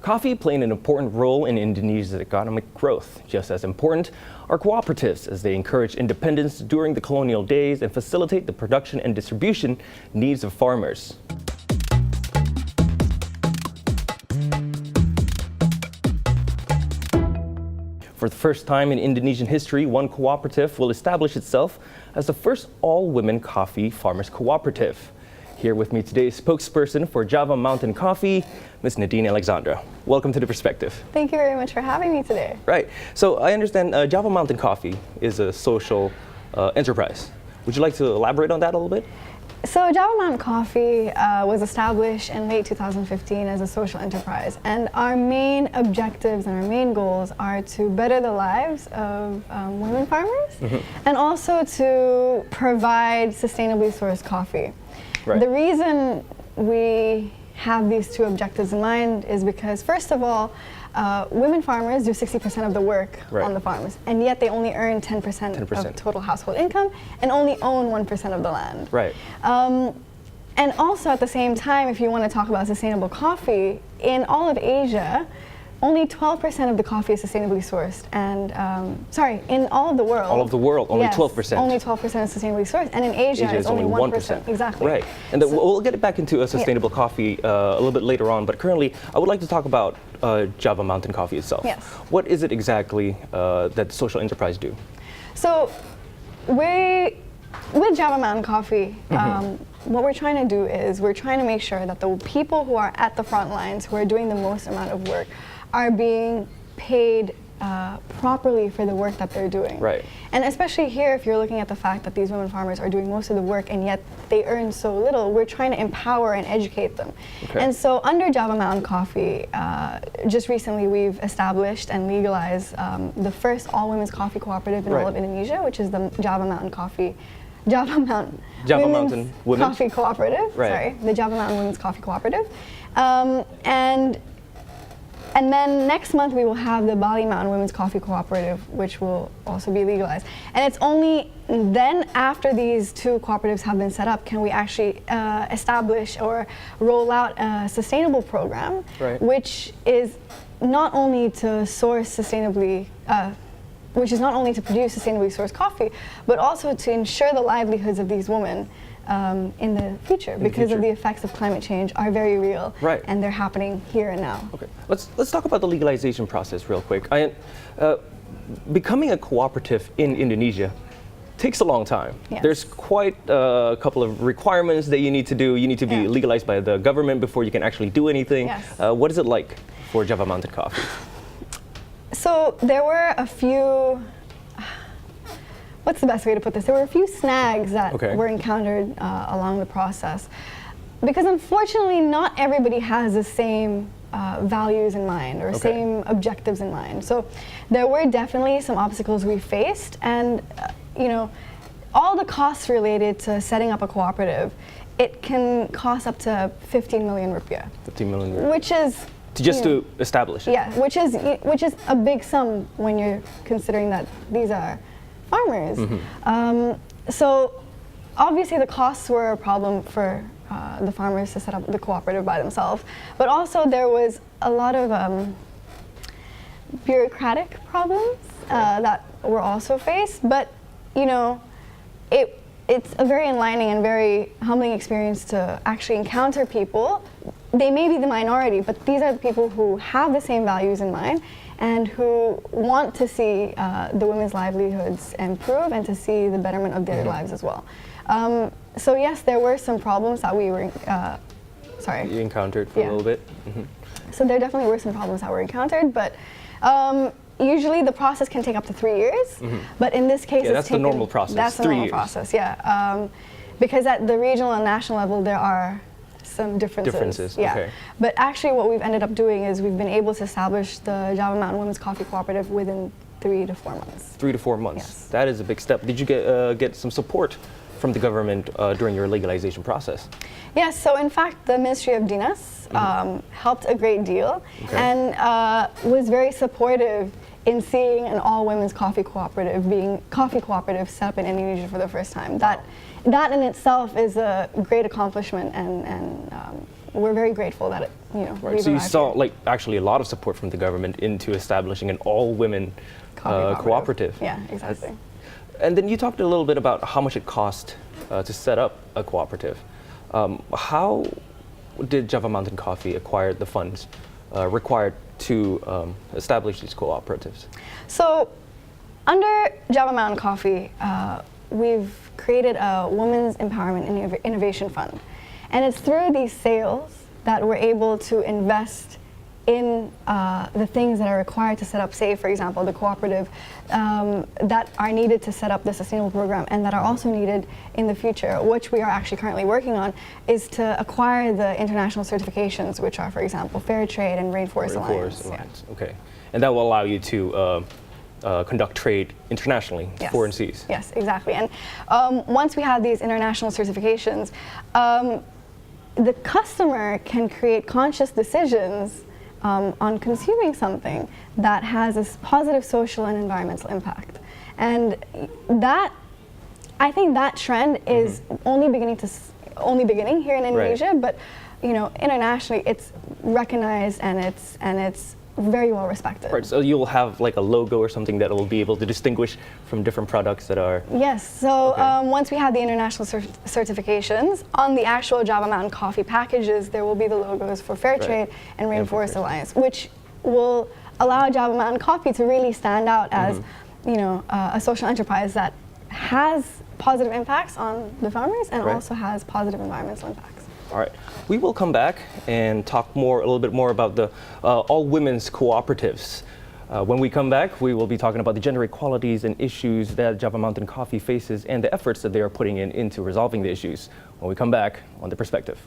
Coffee playing an important role in Indonesia's economic growth. Just as important are cooperatives, as they encourage independence during the colonial days and facilitate the production and distribution needs of farmers. For the first time in Indonesian history, one cooperative will establish itself as the first all-women coffee farmers cooperative. Here with me today is spokesperson for Java Mountain Coffee, Ms. Nadine Alexandra. Welcome to The Perspective. Thank you very much for having me today. Right. So I understand Java Mountain Coffee is a social enterprise. Would you like to elaborate on that a little bit? So Java Mountain Coffee was established in late 2015 as a social enterprise, and our main objectives and our main goals are to better the lives of women farmers and also to provide sustainably sourced coffee. Right. The reason we have these two objectives in mind is because, first of all, women farmers do 60% of the work on the farms, and yet they only earn 10% of total household income and only own 1% of the land. Right. And also at the same time, if you want to talk about sustainable coffee, in all of Asia, only 12% of the coffee is sustainably sourced, and in all of the world. All of the world, only 12%. Only 12% is sustainably sourced, and in Asia it's only 1%. Exactly. Right, and we'll get back into sustainable coffee a little bit later on. But currently, I would like to talk about Java Mountain Coffee itself. Yes. What is it exactly that the social enterprise do? So, with Java Mountain Coffee, what we're trying to do is we're trying to make sure that the people who are at the front lines, who are doing the most amount of work, are being paid properly for the work that they're doing. Right. And especially here, if you're looking at the fact that these women farmers are doing most of the work and yet they earn so little, we're trying to empower and educate them. Okay. And so under Java Mountain Coffee, just recently we've established and legalized the first all-women's coffee cooperative in all of Indonesia, which is the Java Mountain Coffee Coffee Cooperative. Right. Sorry, the Java Mountain Women's Coffee Cooperative. And then next month we will have the Bali Mountain Women's Coffee Cooperative, which will also be legalized. And it's only then, after these two cooperatives have been set up, can we actually establish or roll out a sustainable program, which is not only to source sustainably, which is not only to produce sustainably sourced coffee, but also to ensure the livelihoods of these women in the future, because of the effects of climate change are very real, and they're happening here and now. Okay, let's talk about the legalization process real quick. Becoming a cooperative in Indonesia takes a long time. Yes. There's quite a couple of requirements that you need to do. You need to be legalized by the government before you can actually do anything. Yes. What is it like for Java Mountain Coffee? So there were a few, what's the best way to put this? There were a few snags that were encountered along the process, because unfortunately not everybody has the same values in mind or same objectives in mind. So there were definitely some obstacles we faced, and all the costs related to setting up a cooperative, it can cost up to 15 million rupiah. 15 million rupiah. Which is to establish it. Yeah, which is a big sum when you're considering that these are farmers. So obviously the costs were a problem for the farmers to set up the cooperative by themselves, but also there was a lot of bureaucratic problems that were also faced. But it's a very enlightening and very humbling experience to actually encounter people. They may be the minority, but these are the people who have the same values in mind and who want to see the women's livelihoods improve and to see the betterment of their lives as well. So yes, there were some problems that we were, you encountered for a little bit. So there definitely were some problems that were encountered, but usually the process can take up to 3 years. But in this case, that's the normal process. That's the normal process, because at the regional and national level, there are some differences. But actually what we've ended up doing is we've been able to establish the Java Mountain Women's Coffee Cooperative within 3 to 4 months. 3 to 4 months. Yes. That is a big step. Did you get some support from the government during your legalization process? Yes, so in fact the Ministry of Dinas helped a great deal and was very supportive in seeing an all-women's coffee cooperative set up in Indonesia for the first time. That in itself is a great accomplishment, and we're very grateful that Right. So you saw actually a lot of support from the government into establishing an all-women cooperative. Yeah, exactly. And then you talked a little bit about how much it cost to set up a cooperative. How did Java Mountain Coffee acquire the funds required to establish these cooperatives? So under Java Mountain Coffee, we've created a Women's Empowerment and Innovation Fund. And it's through these sales that we're able to invest in the things that are required to set up, say, for example, the cooperative, that are needed to set up the sustainable program and that are also needed in the future, which we are actually currently working on, is to acquire the international certifications, which are, for example, Fair Trade and Rainforest Alliance. Yeah. Okay. And that will allow you to conduct trade internationally, yes. foreign seas. Yes, exactly. And once we have these international certifications, the customer can create conscious decisions on consuming something that has a positive social and environmental impact. And that, I think that trend is only beginning here in Indonesia, right. but internationally it's recognized and it's very well respected. Right, so you'll have like a logo or something that will be able to distinguish from different products that are... Yes, so once we have the international certifications, on the actual Java Mountain Coffee packages, there will be the logos for Fair Trade and Rainforest Alliance, which will allow Java Mountain Coffee to really stand out as a social enterprise that has positive impacts on the farmers and also has positive environmental impacts. All right, we will come back and talk a little bit more about the all-women's cooperatives. When we come back, we will be talking about the gender equalities and issues that Java Mountain Coffee faces and the efforts that they are putting into resolving the issues. When we come back on The Perspective.